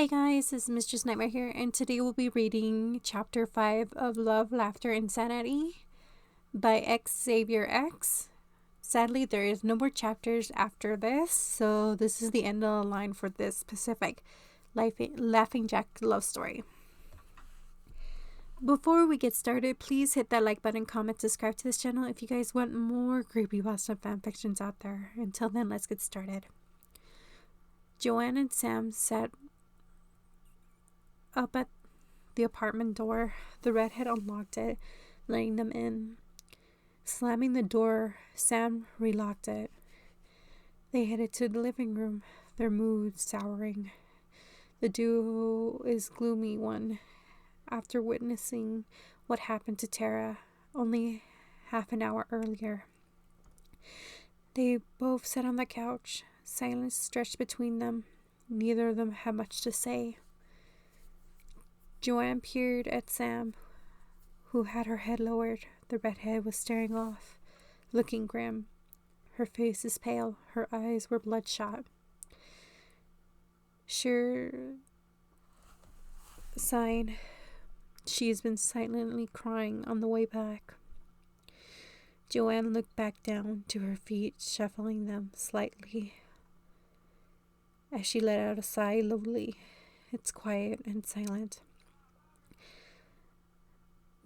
Hey guys, this is Mistress Nightmare here, and today we'll be reading Chapter 5 of Love, Laughter, Insanity by x-saviour-x. Sadly, there is no more chapters after this, so this is the end of the line for this specific Laughing Jack love story. Before we get started, please hit that like button, comment, subscribe to this channel if you guys want more creepypasta fanfictions out there. Until then, let's get started. Joanne and Sam sat up at the apartment door. The redhead unlocked it, letting them in. Slamming the door, Sam relocked it. They headed to the living room, their mood souring. The duo is gloomy one after witnessing what happened to Tara only half an hour earlier. They both sat on the couch, silence stretched between them. Neither of them had much to say. Joanne peered at Sam, who had her head lowered. The redhead was staring off, looking grim. Her face is pale. Her eyes were bloodshot. Sure, sighed. She's been silently crying on the way back. Joanne looked back down to her feet, shuffling them slightly as she let out a sigh lowly. It's quiet and silent.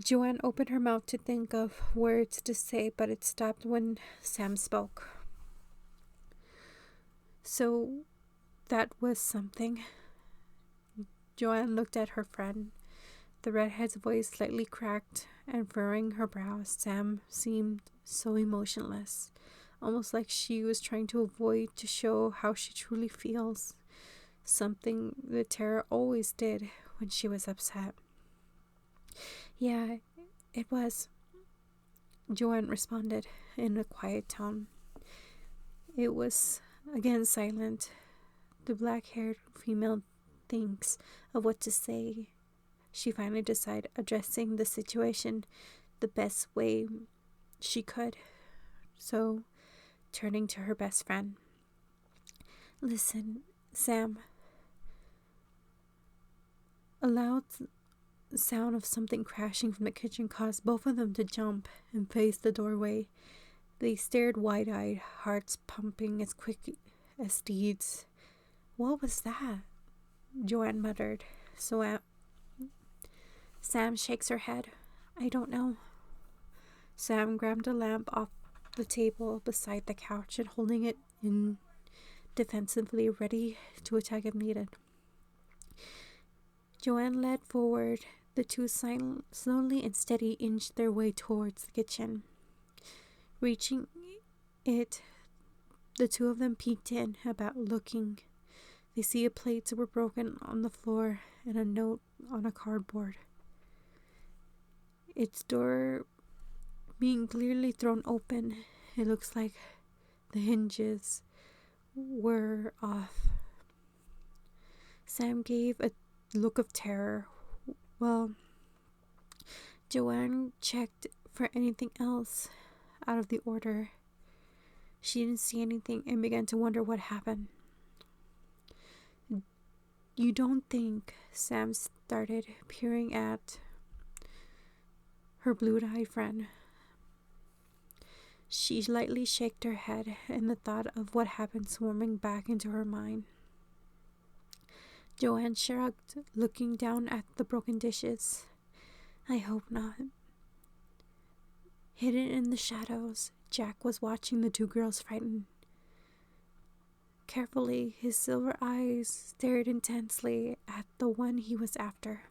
Joanne opened her mouth to think of words to say, but it stopped when Sam spoke. So, that was something. Joanne looked at her friend. The redhead's voice slightly cracked, and furrowing her brows, Sam seemed so emotionless, almost like she was trying to avoid to show how she truly feels, something that Tara always did when she was upset. Yeah, it was, Joanne responded in a quiet tone. It was again silent. The black-haired female thinks of what to say. She finally decided addressing the situation the best way she could. So, turning to her best friend. Listen, Sam. A loud sound of something crashing from the kitchen caused both of them to jump and face the doorway. They stared wide-eyed, hearts pumping as quick as steeds. What was that? Joanne muttered. Sam shakes her head. I don't know. Sam grabbed a lamp off the table beside the couch and holding it in defensively, ready to attack if needed. Joanne led forward. The two slowly and steady inched their way towards the kitchen. Reaching it, the two of them peeked in, about looking. They see plates were broken on the floor and a note on a cardboard. Its door being clearly thrown open. It looks like the hinges were off. Sam gave a look of terror. Well, Joanne checked for anything else out of the order. She didn't see anything and began to wonder what happened. You don't think, Sam started, peering at her blue-eyed friend. She lightly shook her head, and the thought of what happened swarming back into her mind. Joanne shrugged, looking down at the broken dishes. I hope not. Hidden in the shadows, Jack was watching the two girls frightened. Carefully, his silver eyes stared intensely at the one he was after.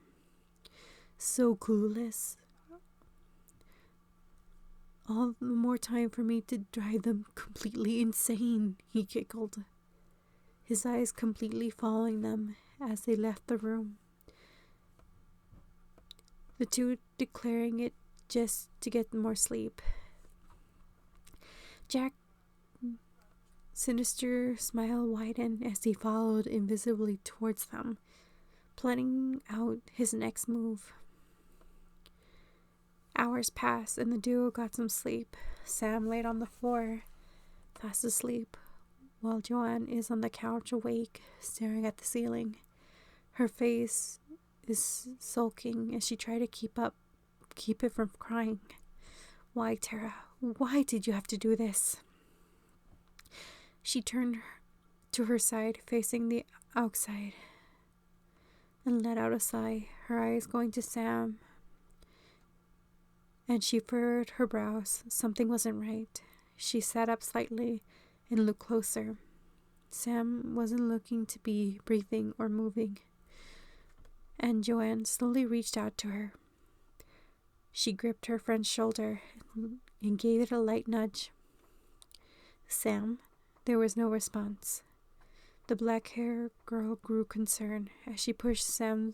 So clueless. All the more time for me to drive them completely insane, he giggled, his eyes completely following them as they left the room. The two declaring it just to get more sleep. Jack's sinister smile widened as he followed invisibly towards them, planning out his next move. Hours passed and the duo got some sleep. Sam laid on the floor, fast asleep, while Joanne is on the couch awake, staring at the ceiling. Her face is sulking as she tried to keep it from crying. Why, Tara? Why did you have to do this? She turned to her side, facing the outside, and let out a sigh, her eyes going to Sam. And she furrowed her brows. Something wasn't right. She sat up slightly and looked closer. Sam wasn't looking to be breathing or moving. And Joanne slowly reached out to her. She gripped her friend's shoulder and gave it a light nudge. Sam? There was no response. The black-haired girl grew concerned as she pushed Sam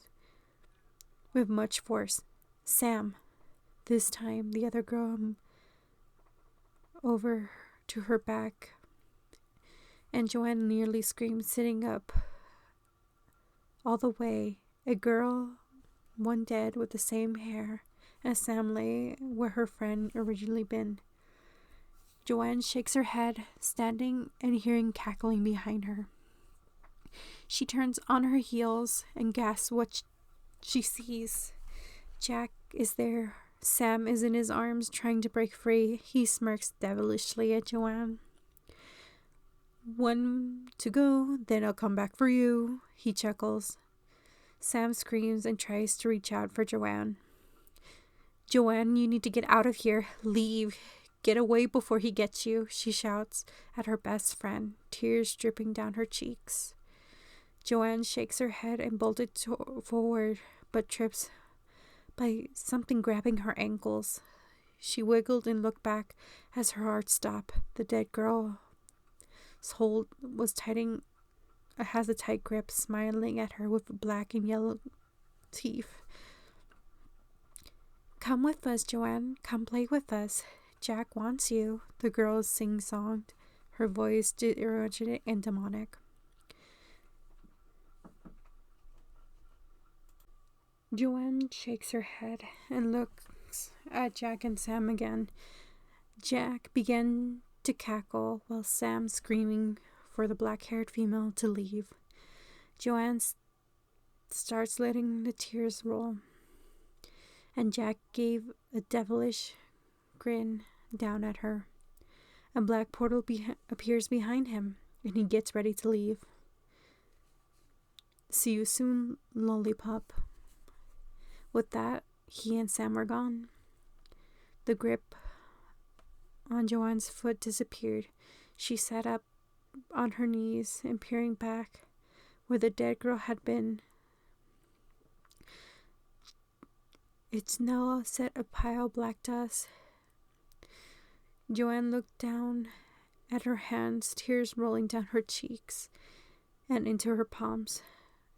with much force. Sam! This time, the other girl over to her back, and Joanne nearly screamed, sitting up all the way. A girl, one dead, with the same hair as Sam, lay where her friend originally been. Joanne shakes her head, standing and hearing cackling behind her. She turns on her heels and gasps what she sees. Jack is there. Sam is in his arms, trying to break free. He smirks devilishly at Joanne. One to go, then I'll come back for you, he chuckles. Sam screams and tries to reach out for Joanne. Joanne, you need to get out of here. Leave. Get away before he gets you, she shouts at her best friend, tears dripping down her cheeks. Joanne shakes her head and bolted forward, but trips by something grabbing her ankles. She wiggled and looked back as her heart stopped. The dead girl's hold has a tight grip, smiling at her with black and yellow teeth. Come with us, Joanne. Come play with us. Jack wants you, the girl sing-songed, her voice irreverent and demonic. Joanne shakes her head and looks at Jack and Sam again. Jack began to cackle while Sam screaming for the black-haired female to leave. Joanne starts letting the tears roll, and Jack gave a devilish grin down at her. A black portal appears behind him, and he gets ready to leave. See you soon, lollipop. With that, he and Sam were gone. The grip on Joanne's foot disappeared. She sat up on her knees and peering back where the dead girl had been. It's now set a pile of black dust. Joanne looked down at her hands, tears rolling down her cheeks and into her palms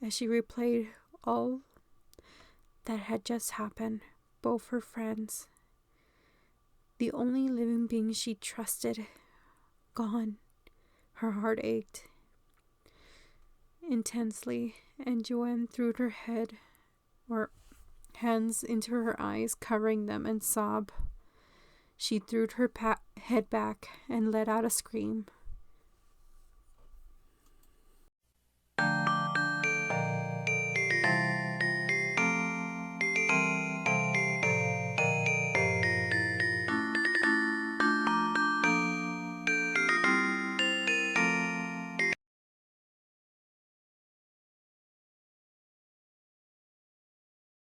as she replayed all that had just happened. Both her friends, the only living being she trusted, gone. Her heart ached intensely, and Joanne threw her hands into her eyes, covering them, and sobbed. She threw her head back and let out a scream.